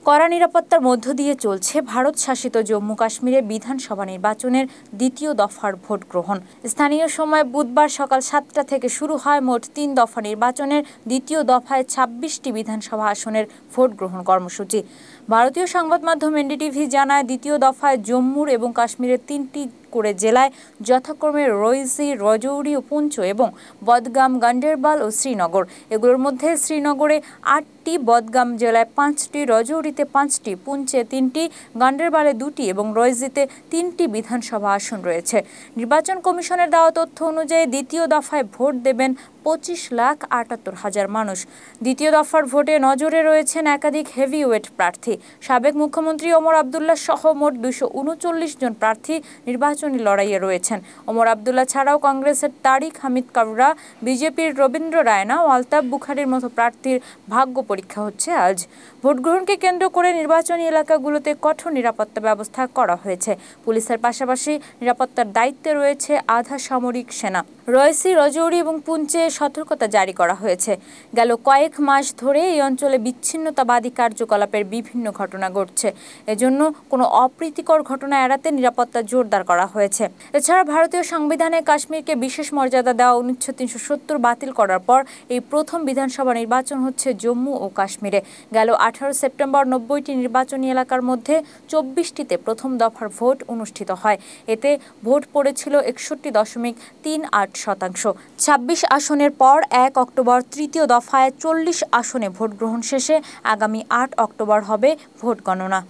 কড়া নিরাপত্তার মধ্য দিয়ে চলছে ভারত শাসিত জম্মু কাশ্মীরে বিধানসভা নির্বাচনের দ্বিতীয় দফার ভোট গ্রহণ। স্থানীয় সময় বুধবার সকাল 7টা থেকে শুরু হয় মোট 3 দফা নির্বাচনের দ্বিতীয় দফায় 26টি বিধানসভা আসনের ভোট গ্রহণ কর্মসূচি। ভারতীয় সংবাদ মাধ্যম এনডিটিভি জানায়, দ্বিতীয় দফায় জম্মুর এবং কাশ্মীরের 3টি করে জেলায় যথাক্রমে রইসি, রাজৌরি ও পুঞ্চ এবং বদগাম, গান্ডেরবাল ও শ্রীনগর। এগুলোর মধ্যে শ্রীনগরে 8টি, বদগাম জেলায় 5টি, রাজৌরিতে 5টি, পুঞ্চে 3টি, গান্ডেরবালে 2টি এবং রইসিতে 3টি বিধানসভা আসন রয়েছে। নির্বাচন কমিশনের দেওয়া তথ্য অনুযায়ী দ্বিতীয় দফায় ভোট দেবেন 25,78,000 মানুষ। দ্বিতীয় দফার ভোটে নজরে রয়েছেন একাধিক হেভিওয়েট প্রার্থী। সাবেক মুখ্যমন্ত্রী ওমর আবদুল্লাহ সহ মোট 239 জন প্রার্থী নির্বাচনী লড়াইয়ে রয়েছেন। ওমর আবদুল্লাহ ছাড়াও কংগ্রেসের তারিক হামিদ কাবরা, বিজেপির রবীন্দ্র রায়না ও আলতাফ বুখারীর মতো প্রার্থীর ভাগ্য পরীক্ষা হচ্ছে আজ। ভোট গ্রহণকে কেন্দ্র করে নির্বাচনী এলাকাগুলোতে কঠোর নিরাপত্তা ব্যবস্থা করা হয়েছে। পুলিশের পাশাপাশি নিরাপত্তার দায়িত্বে রয়েছে আধা সামরিক সেনা। রয়েসি, রাজৌরি এবং পুঞ্চে সতর্কতা জারি করা হয়েছে। গেল কয়েক মাস ধরে এই অঞ্চলে বিচ্ছিন্নতাবাদী কার্যকলাপের বিভিন্ন ঘটনা ঘটছে। এজন্য কোনো অপ্রীতিকর ঘটনা এড়াতে নিরাপত্তা জোরদার করা হয়েছে। এছাড়া ভারতীয় সংবিধানে কাশ্মীরকে বিশেষ মর্যাদা দেওয়া অনুচ্ছেদ 370 বাতিল করার পর এই প্রথম বিধানসভা নির্বাচন হচ্ছে জম্মু ও কাশ্মীরে। গেল 18 সেপ্টেম্বর 90টি নির্বাচনী এলাকার মধ্যে 24টিতে প্রথম দফার ভোট অনুষ্ঠিত হয়। এতে ভোট পড়েছিল 61.38%। 26 আসনের পর 1 অক্টোবর তৃতীয় দফায় 40 আসনে ভোট গ্রহণ শেষে আগামী 8 অক্টোবর হবে ভোট গণনা।